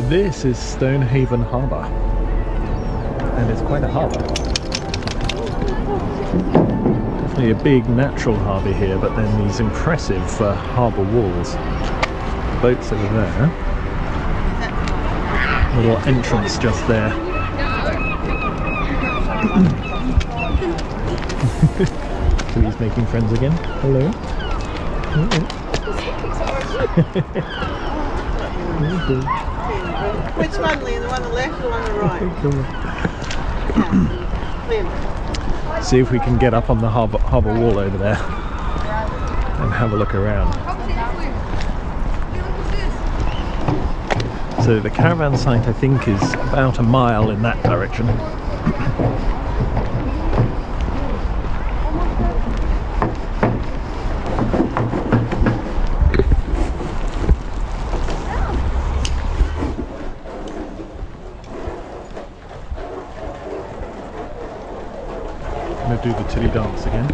This is Stonehaven Harbour, and it's quite a harbour. Definitely a big natural harbour here, but then these impressive harbour walls. The boats over there. A little entrance just there. So he's making friends again. Hello. Which one, Lee? The one on the left or the one on the right? See if we can get up on the harbour wall over there and have a look around. So the caravan site, I think, is about a mile in that direction. I'm going to do the tilly dance again.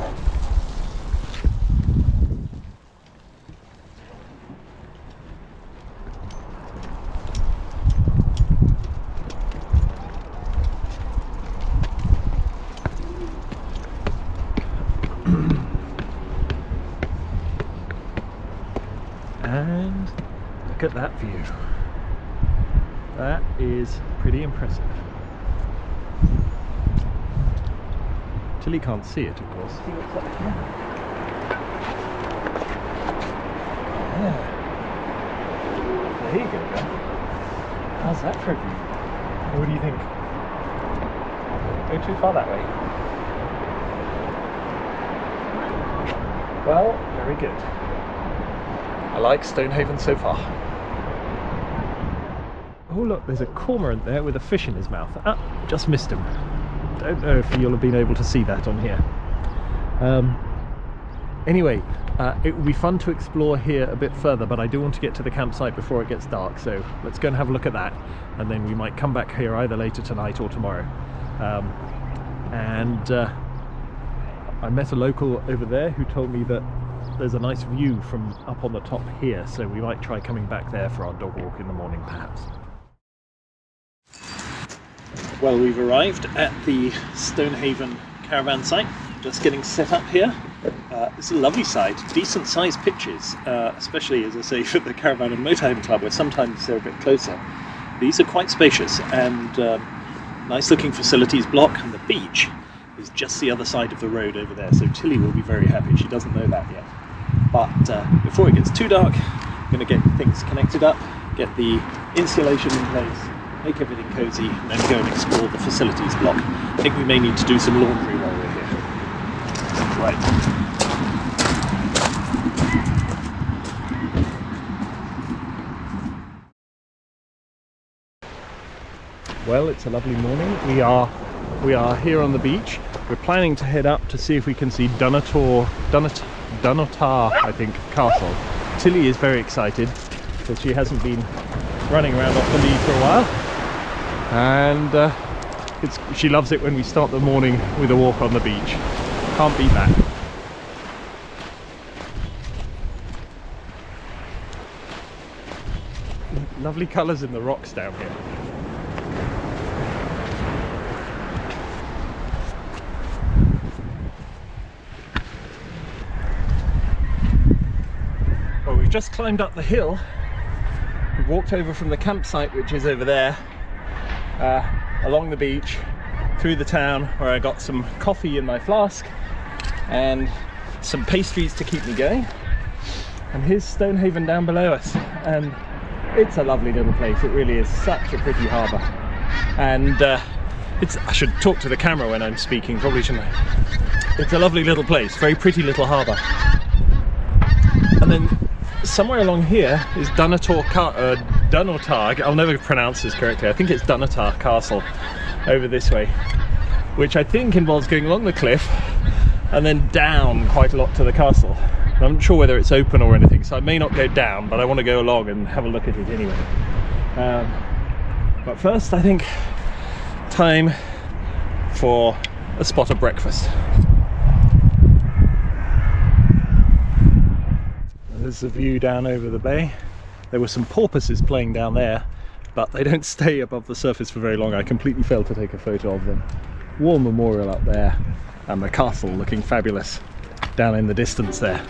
And look at that view. That is pretty impressive. Tilly can't see it, of course. See what's up here? Yeah. There you go, Ben. How's that for a view? What do you think? Go too far that way. Well, very good. I like Stonehaven so far. Oh look, there's a cormorant there with a fish in his mouth. Ah, just missed him. Don't know if you'll have been able to see that on here. Anyway, it will be fun to explore here a bit further, but I do want to get to the campsite before it gets dark, so let's go and have a look at that, and then we might come back here either later tonight or tomorrow. I met a local over there who told me that there's a nice view from up on the top here, so we might try coming back there for our dog walk in the morning perhaps. Well, we've arrived at the Stonehaven caravan site, just getting set up here. It's a lovely site, decent sized pitches, especially, as I say, for the Caravan and Motorhome Club, where sometimes they're a bit closer. These are quite spacious and nice looking facilities block, and the beach is just the other side of the road over there, so Tilly will be very happy. She doesn't know that yet. But before it gets too dark, I'm going to get things connected up, get the insulation in place, make everything cosy, and then go and explore the facilities block. I think we may need to do some laundry while we're here. Right. Well, it's a lovely morning. We are here on the beach. We're planning to head up to see if we can see Dunnottar, I think, castle. Tilly is very excited because she hasn't been running around off the lead for a while, and she loves it when we start the morning with a walk on the beach. Can't beat that. Lovely colours in the rocks down here. Well, we've just climbed up the hill. We've walked over from the campsite, which is over there, along the beach, through the town, where I got some coffee in my flask and some pastries to keep me going. And here's Stonehaven down below us, and it's a lovely little place. It really is such a pretty harbour. And I should talk to the camera when I'm speaking, probably shouldn't I? It's a lovely little place, very pretty little harbour. And then somewhere along here is Dunnottar, I'll never pronounce this correctly, I think it's Dunnottar Castle over this way, which I think involves going along the cliff and then down quite a lot to the castle. I'm not sure whether it's open or anything, so I may not go down, but I want to go along and have a look at it anyway. But first, I think time for a spot of breakfast. There's the view down over the bay. There were some porpoises playing down there, but they don't stay above the surface for very long. I completely failed to take a photo of them. War Memorial up there, and the castle looking fabulous down in the distance there.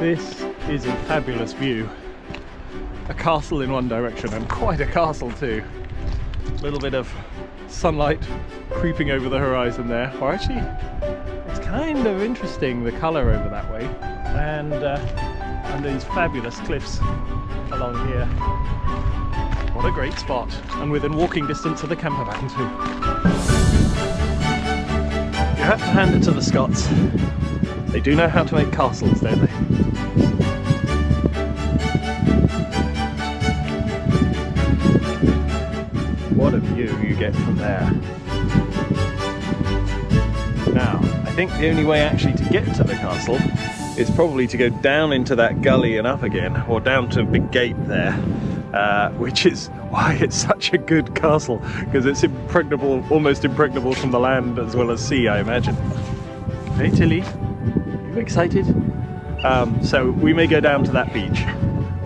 This is a fabulous view. A castle in one direction, and quite a castle too. A little bit of sunlight creeping over the horizon there. Or actually, it's kind of interesting, the colour over that way. And these fabulous cliffs along here. What a great spot. And within walking distance of the Campervan too. You have to hand it to the Scots. They do know how to make castles, don't they? What a view you get from there. Now, I think the only way actually to get to the castle is probably to go down into that gully and up again, or down to a big gate there, which is why it's such a good castle, because it's impregnable, almost impregnable from the land as well as sea, I imagine. Hey Tilly, you excited? So we may go down to that beach,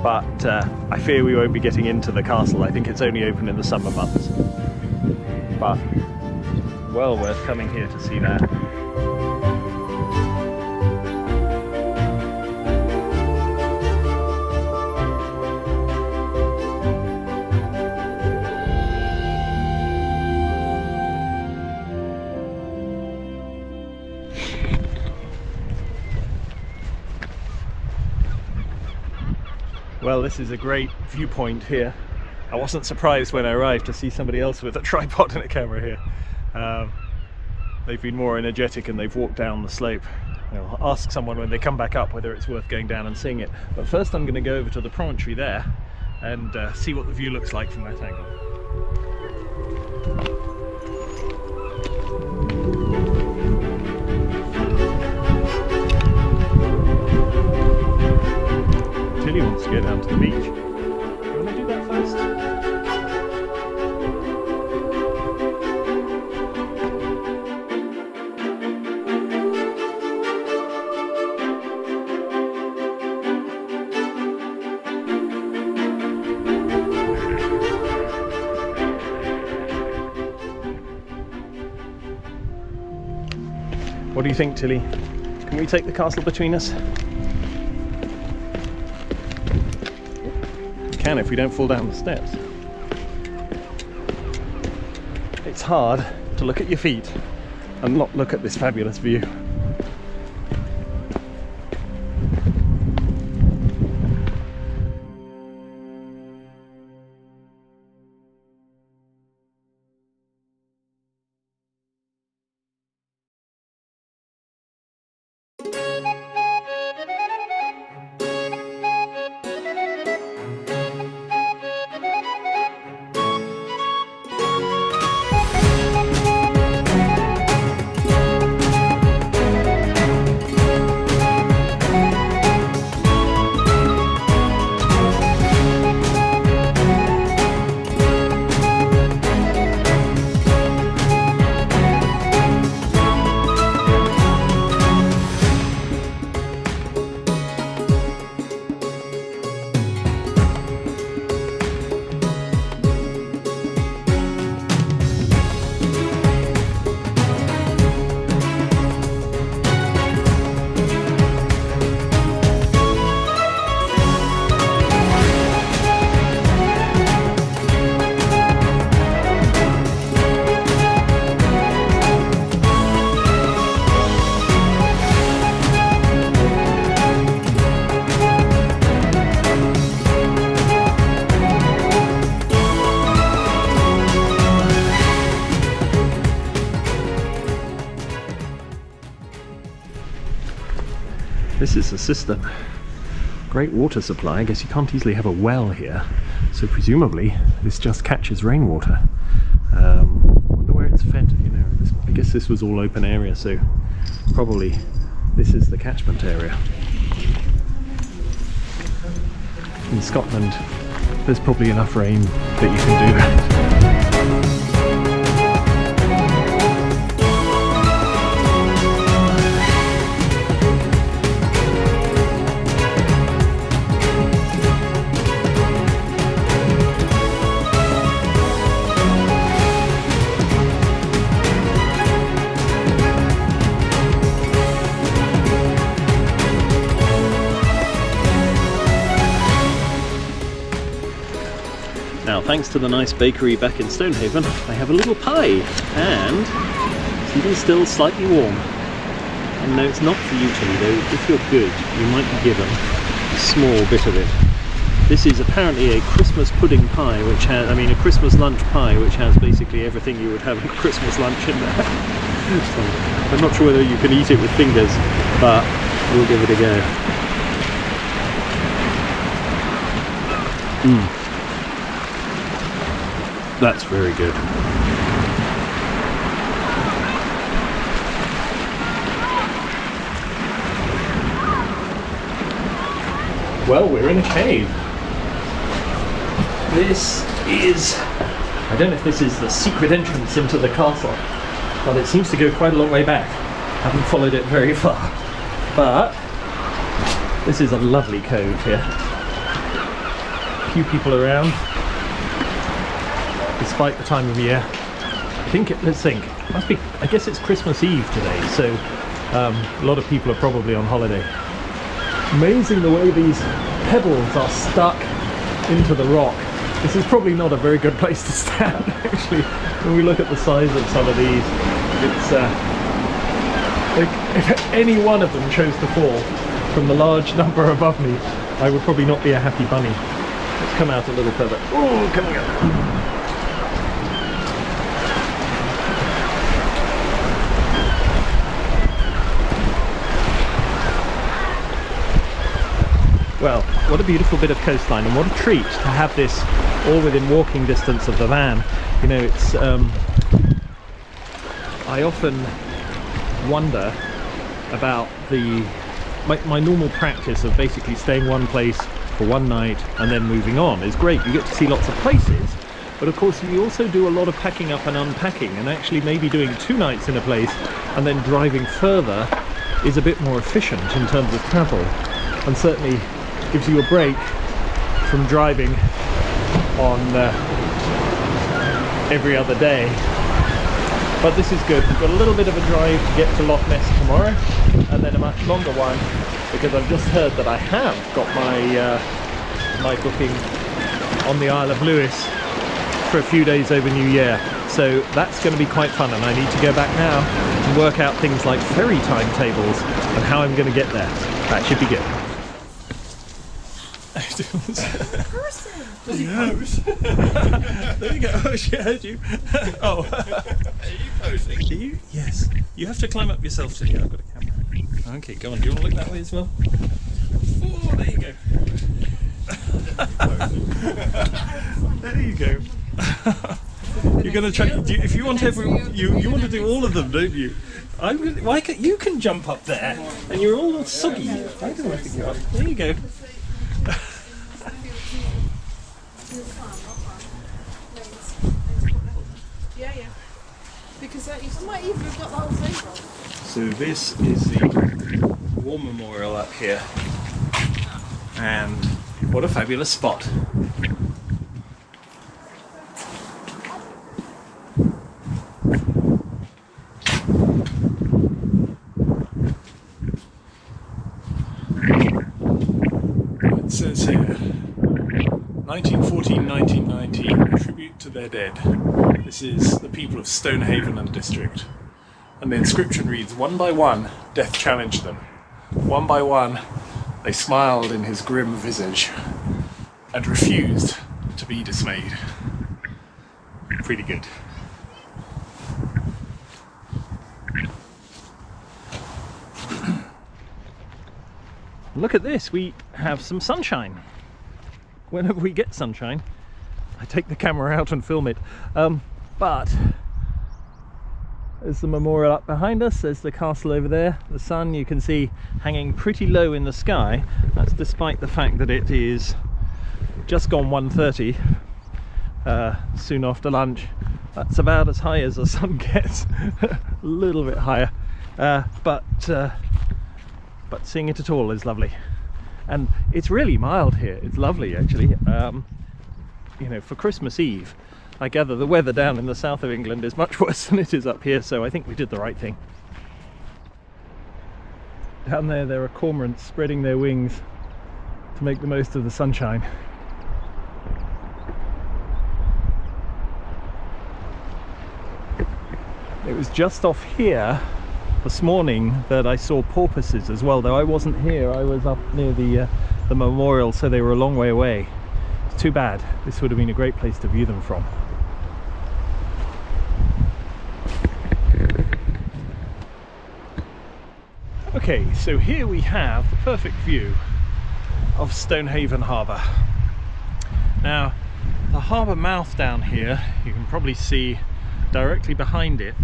but I fear we won't be getting into the castle. I think it's only open in the summer months. But well worth coming here to see that. Well, this is a great viewpoint here. I wasn't surprised when I arrived to see somebody else with a tripod and a camera here. They've been more energetic and they've walked down the slope. I'll ask someone when they come back up whether it's worth going down and seeing it. But first I'm going to go over to the promontory there and see what the view looks like from that angle. Tilly wants to go down to the beach. Do you want to do that first? What do you think, Tilly? Can we take the castle between us? Can if we don't fall down the steps. It's hard to look at your feet and not look at this fabulous view. This is a cistern. Great water supply. I guess you can't easily have a well here, so presumably this just catches rainwater. Wonder where it's fed, you know. I guess this was all open area, so probably this is the catchment area. In Scotland, there's probably enough rain that you can do that. thanks to the nice bakery back in Stonehaven, I have a little pie, and it's even still slightly warm. And no, it's not for you, Tilly, though. If you're good, you might be given a small bit of it. This is apparently a Christmas pudding pie, which has, a Christmas lunch pie, which has basically everything you would have at Christmas lunch in there. So, I'm not sure whether you can eat it with fingers, but we'll give it a go. That's very good. Well, we're in a cave. This is, I don't know if this is the secret entrance into the castle, but it seems to go quite a long way back. Haven't followed it very far, but this is a lovely cove here. Few people around, despite the time of year. Let's think, I guess it's Christmas Eve today, so a lot of people are probably on holiday. Amazing the way these pebbles are stuck into the rock. This is probably not a very good place to stand, actually. When we look at the size of some of these, it's if any one of them chose to fall from the large number above me, I would probably not be a happy bunny. Let's come out a little further. Oh, coming up. Well, what a beautiful bit of coastline, and what a treat to have this all within walking distance of the van. You know, it's I often wonder about my normal practice of basically staying one place for one night and then moving on is great. You get to see lots of places, but of course you also do a lot of packing up and unpacking, and actually maybe doing 2 nights in a place and then driving further is a bit more efficient in terms of travel, and certainly gives you a break from driving on every other day. But this is good. We've got a little bit of a drive to get to Loch Ness tomorrow, and then a much longer one, because I've just heard that I have got my booking on the Isle of Lewis for a few days over New Year. So that's going to be quite fun, and I need to go back now and work out things like ferry timetables and how I'm going to get there. That should be good. There you go. Oh, she heard you. Oh. Are you posing? Are you? Yes. You have to climb up yourself to I've got a camera. Okay, go on. Do you want to look that way as well? Oh, there you go. There you go. You're going to try. If you want you want to do all of them, don't you? Why can't you can jump up there, and you're all soggy. I don't want to go up. There you go. Yeah. Because you might even have got the whole thing wrong. So this is the war memorial up here, and what a fabulous spot. It says here 1914-1919, tribute to their dead. This is the people of Stonehaven and district. And the inscription reads, "One by one, death challenged them. One by one, they smiled in his grim visage and refused to be dismayed." Pretty good. Look at this, we have some sunshine. Whenever we get sunshine, I take the camera out and film it. But there's the memorial up behind us, there's the castle over there. The sun you can see hanging pretty low in the sky. That's despite the fact that it is just gone 1:30, soon after lunch. That's about as high as the sun gets, a little bit higher. But seeing it at all is lovely. And it's really mild here, it's lovely actually. You know, for Christmas Eve, I gather the weather down in the south of England is much worse than it is up here, so I think we did the right thing. Down there are cormorants spreading their wings to make the most of the sunshine. It was just off here this morning that I saw porpoises as well, though I wasn't here. I was up near the memorial, so they were a long way away. It's too bad. This would have been a great place to view them from. Okay, so here we have the perfect view of Stonehaven Harbour. Now, the harbour mouth down here, you can probably see directly behind it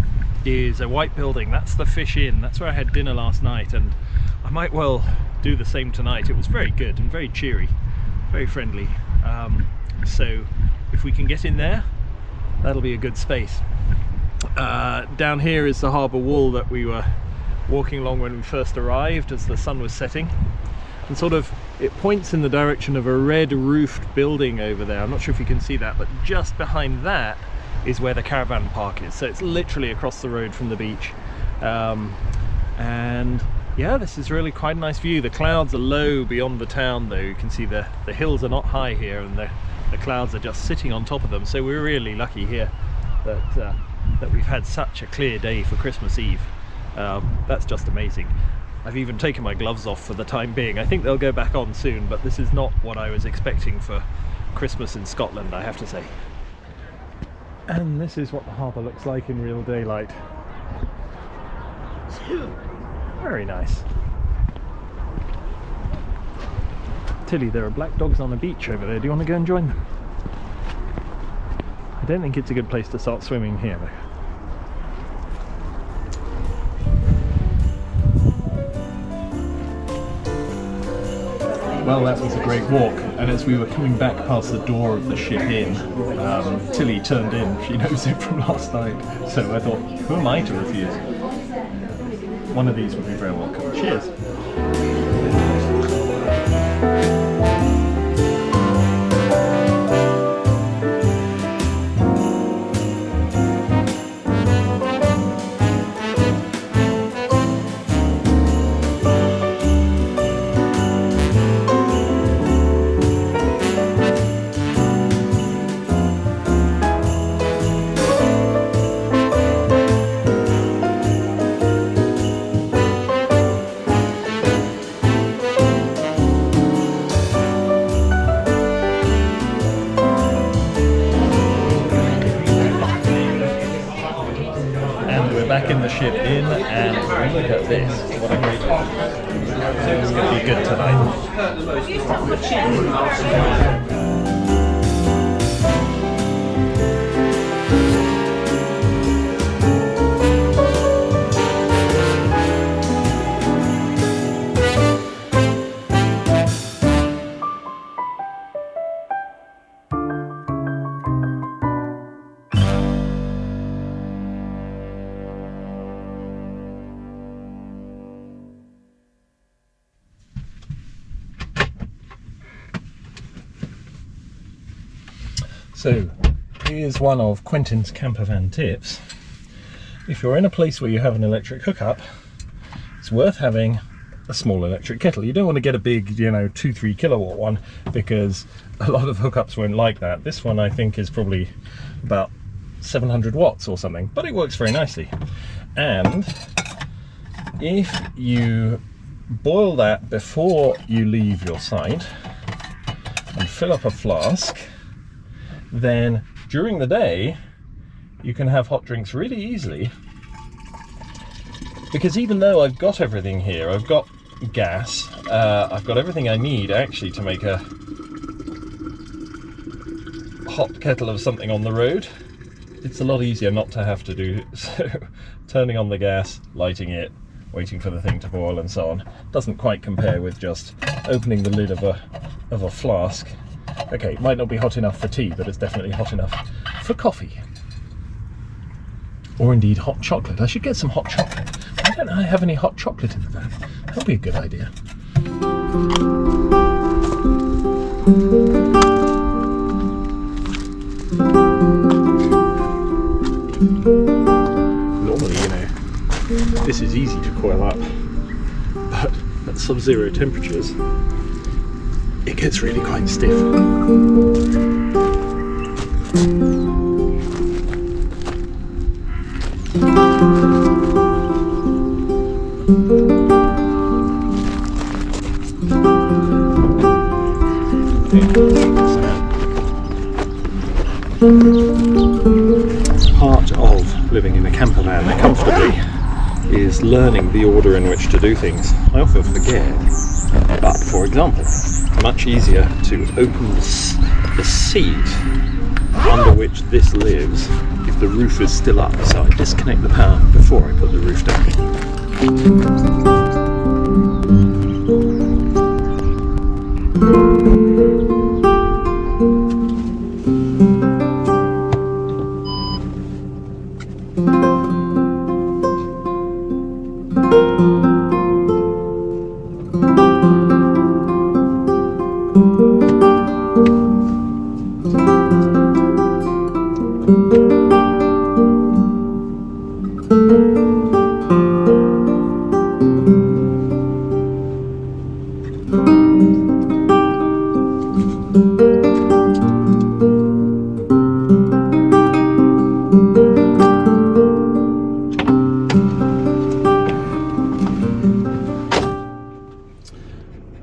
is a white building. That's the Fish Inn. That's where I had dinner last night, and I might well do the same tonight. It was very good and very cheery, very friendly. So if we can get in there, that'll be a good space. Down here is the harbour wall that we were walking along when we first arrived as the sun was setting, and sort of it points in the direction of a red roofed building over there. I'm not sure if you can see that, but just behind that is where the caravan park is, so it's literally across the road from the beach. And yeah, this is really quite a nice view. The clouds are low beyond the town though. You can see the hills are not high here, and the clouds are just sitting on top of them, so we're really lucky here that we've had such a clear day for Christmas Eve. That's just amazing. I've even taken my gloves off for the time being. I think they'll go back on soon, but this is not what I was expecting for Christmas in Scotland, I have to say. And this is what the harbour looks like in real daylight. Very nice. Tilly, there are black dogs on the beach over there. Do you want to go and join them? I don't think it's a good place to start swimming here though. Well, that was a great walk, and as we were coming back past the door of the Ship Inn, Tilly turned in. She knows it from last night, so I thought, who am I to refuse? One of these would be very welcome. Cheers! Back in the Ship Inn, and look at this. What a great one. It's going to be good tonight. So, here's one of Quentin's campervan tips. If you're in a place where you have an electric hookup, it's worth having a small electric kettle. You don't want to get a big, 2-3 kilowatt one, because a lot of hookups won't like that. This one I think is probably about 700 watts or something, but it works very nicely. And if you boil that before you leave your site and fill up a flask, then during the day you can have hot drinks really easily, because even though I've got everything here, I've got gas, I've got everything I need actually to make a hot kettle of something on the road, it's a lot easier not to have to do so. Turning on the gas, lighting it, waiting for the thing to boil and so on, doesn't quite compare with just opening the lid of a flask. Okay, it might not be hot enough for tea, but it's definitely hot enough for coffee. Or indeed hot chocolate. I should get some hot chocolate. Why don't I have any hot chocolate in the van? That'll be a good idea. Normally, this is easy to coil up, but at sub-zero temperatures, it gets really quite stiff. Part of living in a camper van comfortably is learning the order in which to do things. I often forget, but for example, much easier to open the seat under which this lives if the roof is still up, so I disconnect the power before I put the roof down.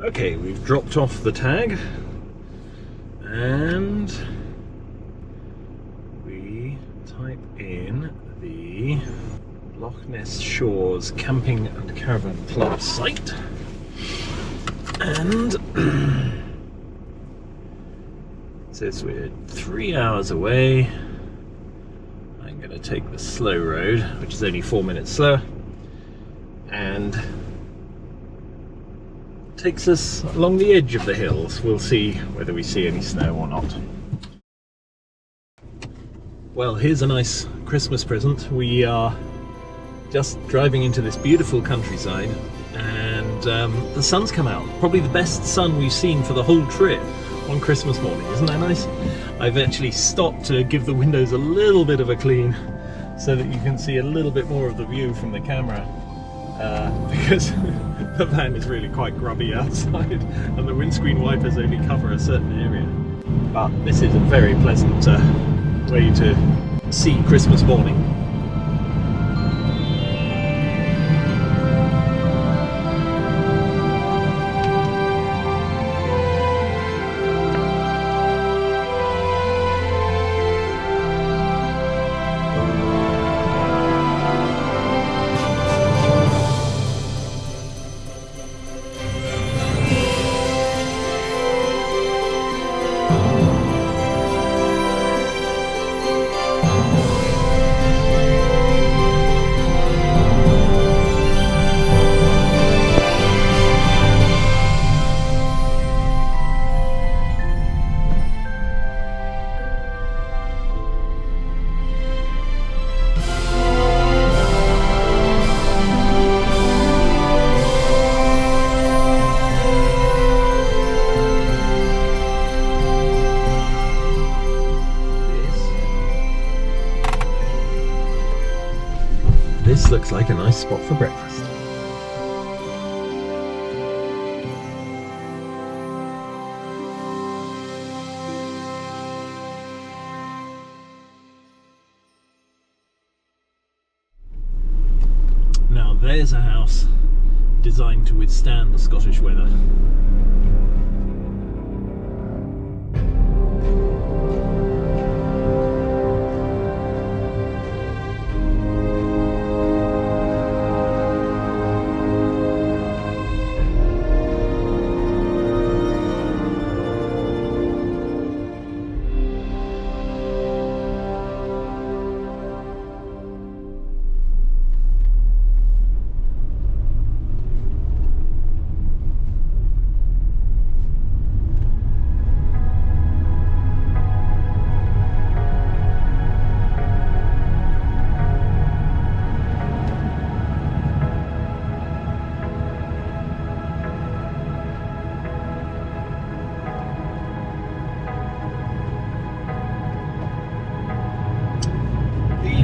Okay, we've dropped off the tag and we type in the Loch Ness Shores Camping and Caravan Club site, and it says we're 3 hours away. I'm going to take the slow road, which is only 4 minutes slower, and takes us along the edge of the hills. We'll see whether we see any snow or not. Well, here's a nice Christmas present. We are just driving into this beautiful countryside, and the sun's come out. Probably the best sun we've seen for the whole trip on Christmas morning. Isn't that nice? I've actually stopped to give the windows a little bit of a clean so that you can see a little bit more of the view from the camera. Because the van is really quite grubby outside and the windscreen wipers only cover a certain area. But this is a very pleasant way to see Christmas morning. This looks like a nice spot for breakfast. Now there's a house designed to withstand the Scottish weather.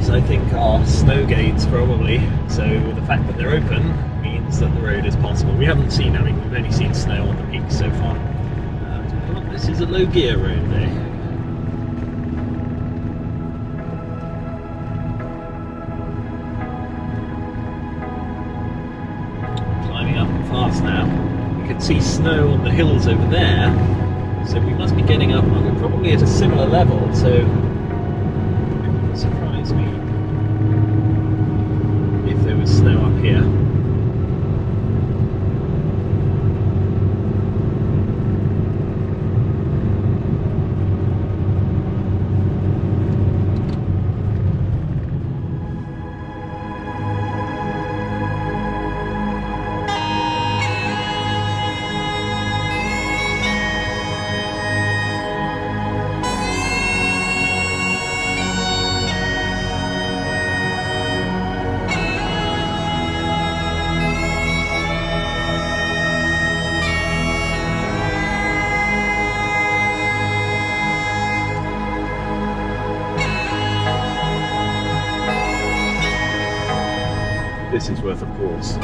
I think are snow gates probably, so the fact that they're open means that the road is possible. We haven't seen, we've only seen snow on the peaks so far. This is a low gear road there. can see snow on the hills over there, so we must be getting up. We're probably at a similar level, so it wouldn't surprise me if there was snow up here. This is worth a pause.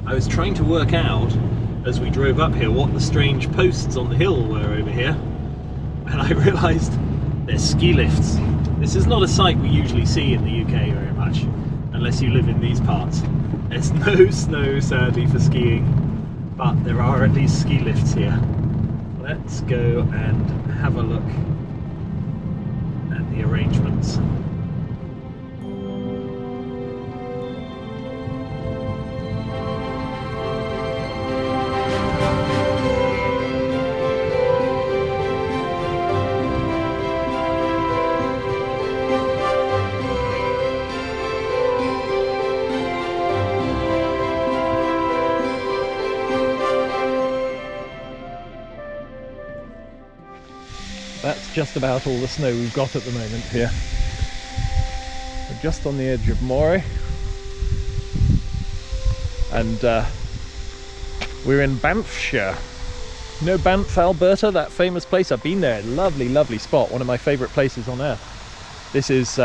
I was trying to work out as we drove up here what the strange posts on the hill were over here, and I realised they're ski lifts. This is not a sight we usually see in the UK very much, unless you live in these parts. There's no snow sadly for skiing, but there are at least ski lifts here. Let's go and have a look at the arrangements. That's just about all the snow we've got at the moment here. We're just on the edge of Moray, and we're in Banffshire. You know Banff, Alberta, that famous place? I've been there. Lovely, lovely spot. One of my favourite places on earth. This is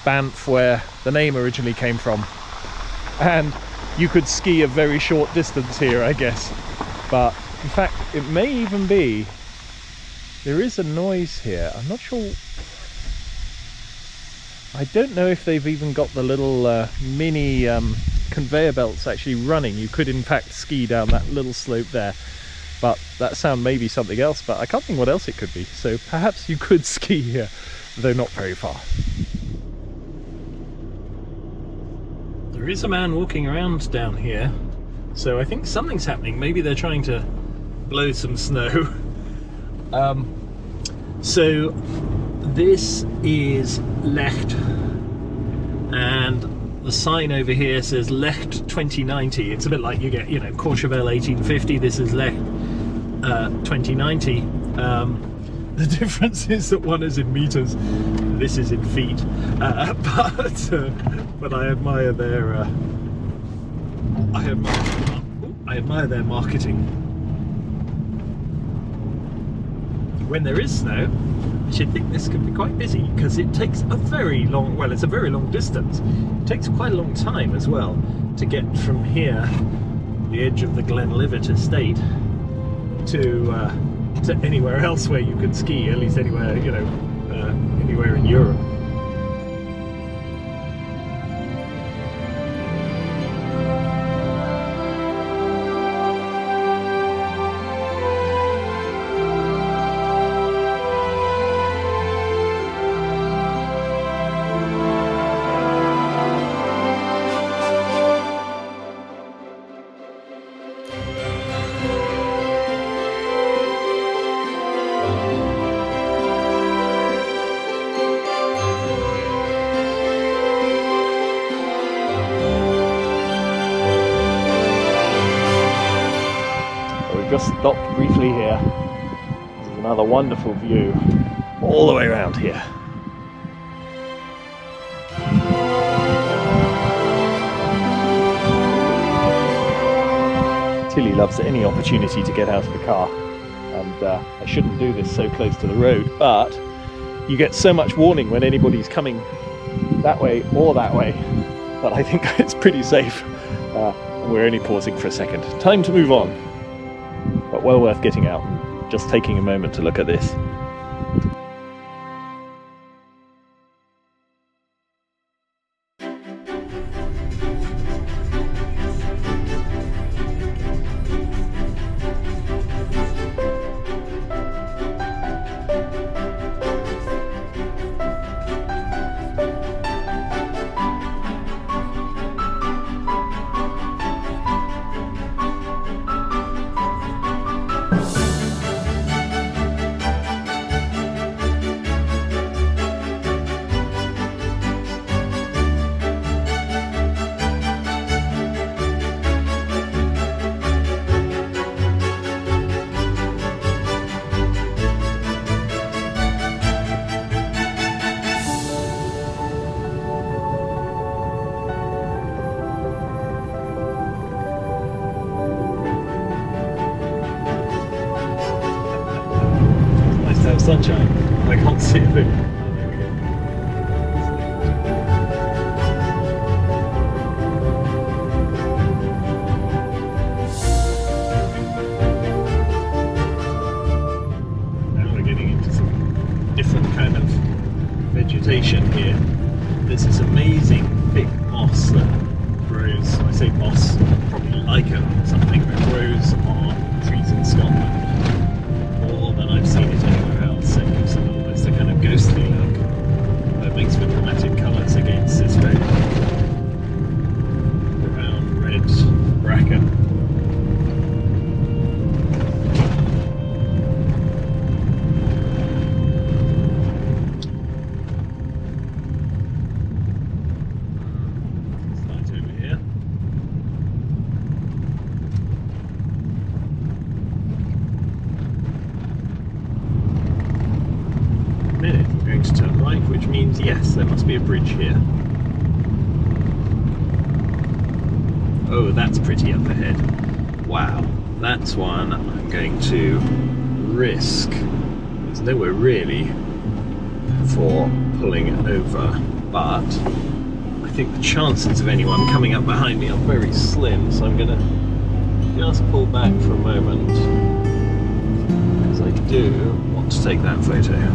Banff, where the name originally came from. And you could ski a very short distance here, I guess. But in fact, it may even be. There is a noise here. I'm not sure. I don't know if they've even got the little mini conveyor belts actually running. You could in fact ski down that little slope there, but that sound may be something else, but I can't think what else it could be. So perhaps you could ski here, though not very far. There is a man walking around down here, so I think something's happening. Maybe they're trying to blow some snow. So this is Lecht, and the sign over here says Lecht 2090. It's a bit like you get, you know, Courchevel 1850. This is Lecht 2090. The difference is that one is in meters, this is in feet. But I admire their I admire their marketing. When there is snow, I should think this could be quite busy, because it takes a very long, well, it's a very long distance. It takes quite a long time as well to get from here, the edge of the Glenlivet estate, to anywhere else where you can ski, at least anywhere, you know, anywhere in Europe. just stopped briefly here. This is another wonderful view all the way around here. Tilly loves any opportunity to get out of the car, and I shouldn't do this so close to the road, but you get so much warning when anybody's coming that way or that way that I think it's pretty safe. And we're only pausing for a second. Time to move on, but well worth getting out and just taking a moment to look at this. Sunshine. I can't see a thing. Oh, there we go. Now we're getting into some different kind of vegetation here. There's this amazing big moss that grows, I say moss, probably lichen or something, that grows on trees in Scotland more than I've seen it anywhere else. It gives it almost a kind of ghostly look that makes for dramatic colours against this very brown red bracken. It's light over here. We're going to turn right, which means yes, there must be a bridge here. Oh, that's pretty up ahead. Wow, that's one I'm going to risk. There's nowhere really for pulling over, but I think the chances of anyone coming up behind me are very slim, so I'm going to just pull back for a moment because I do want to take that photo.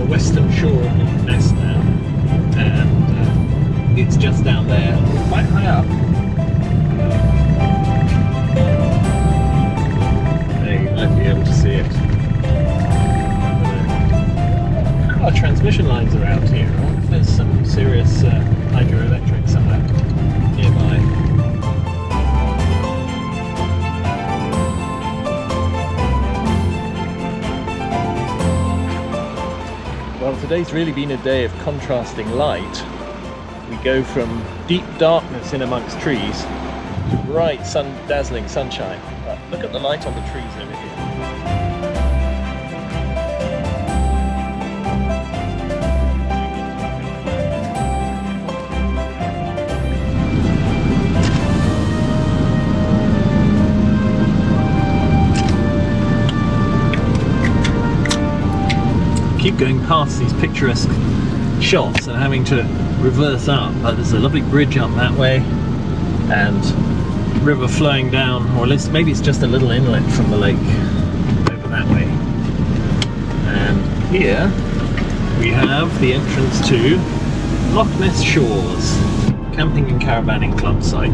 Western shore of Loch Ness now, and it's just down there, quite high up. There, you might be able to see it. There are transmission lines around here. I wonder if there's some serious hydroelectric somewhere nearby. Well, today's really been a day of contrasting light. We go from deep darkness in amongst trees to bright, dazzling sunshine. But look at the light on the trees over here. keep going past these picturesque shots and having to reverse up. But there's a lovely bridge up that way and river flowing down, or at least maybe it's just a little inlet from the lake over that way. And here we have the entrance to Loch Ness Shores Camping and Caravanning Club site.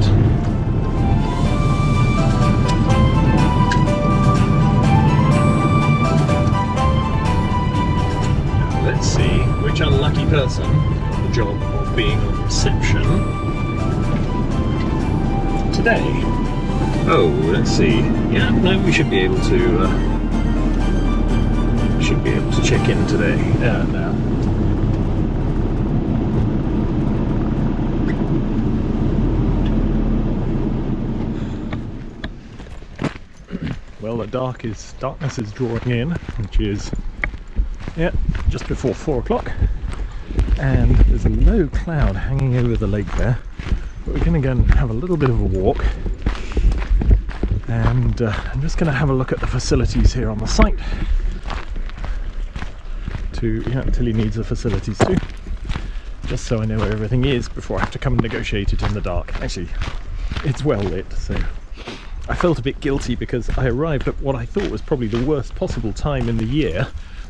Let's see which unlucky person got the job of being on reception today. Oh, let's see. Yeah, no, we should be able to check in today. Now. Well, the darkness is drawing in, which is just before 4 o'clock, and there's a low cloud hanging over the lake there. But we're going to go and have a little bit of a walk, and I'm just going to have a look at the facilities here on the site. Tilly needs the facilities too, just so I know where everything is before I have to come and negotiate it in the dark. Actually, it's well lit, so I felt a bit guilty because I arrived at what I thought was probably the worst possible time in the year,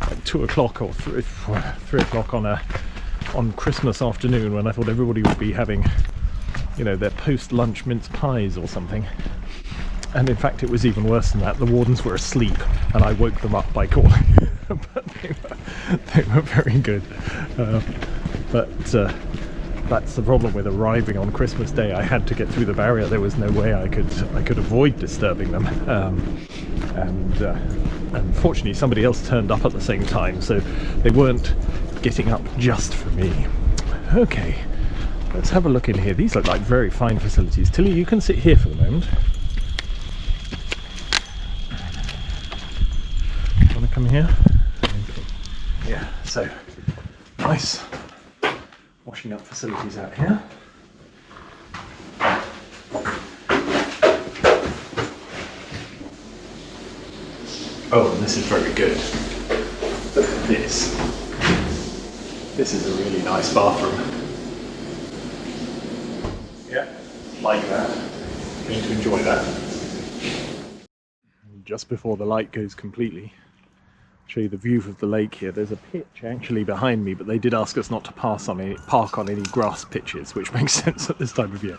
like 2 o'clock or 3 o'clock on Christmas afternoon, when I thought everybody would be having, their post-lunch mince pies or something. And in fact, it was even worse than that. The wardens were asleep, and I woke them up by calling. But they were very good. But that's the problem with arriving on Christmas Day. I had to get through the barrier. There was no way I could avoid disturbing them. And unfortunately, somebody else turned up at the same time, so they weren't getting up just for me. Okay, let's have a look in here. These look like very fine facilities. Tilly, you can sit here for the moment. Want to come here? Yeah, so nice washing up facilities out here. Oh, and this is very good. Look at this. This is a really nice bathroom. Yeah, like that. Going to enjoy that. Just before the light goes completely, I'll show you the view of the lake here. There's a pitch actually behind me, but they did ask us not to park on any grass pitches, which makes sense at this time of year.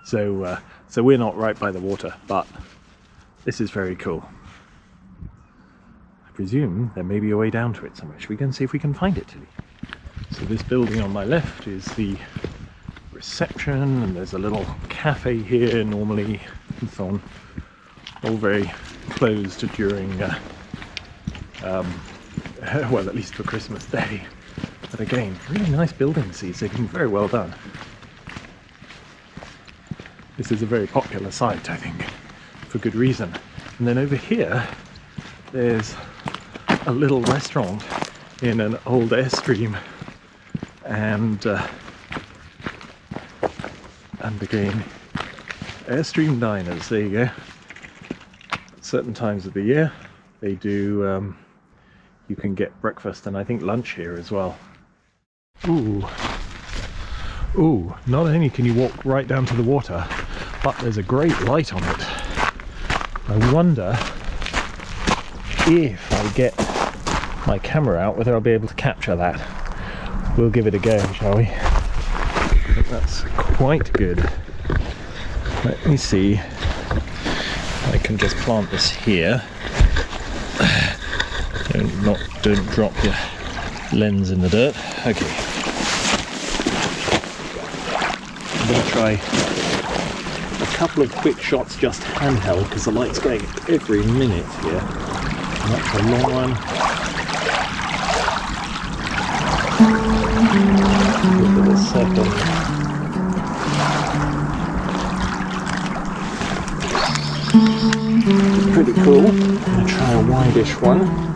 So we're not right by the water, but this is very cool. I presume there may be a way down to it somewhere. Should we go and see if we can find it, Tilly? So this building on my left is the reception, and there's a little cafe here normally, and so on. All very closed during, well, at least for Christmas Day. But again, really nice buildings. These have been very well done. This is a very popular site, I think, for good reason. And then over here, there's a little restaurant in an old airstream, and again, airstream diners. There you go. At certain times of the year, they do. You can get breakfast and I think lunch here as well. Ooh, not only can you walk right down to the water, but there's a great light on it. I wonder if I get my camera out whether I'll be able to capture that. We'll give it a go, shall we? I think that's quite good. Let me see. I can just plant this here. Don't drop your lens in the dirt. Okay. I'm going to try a couple of quick shots just handheld because the light's going every minute here. And that's a long one. Look at the second. Pretty cool. I'm going to try a wide-ish one.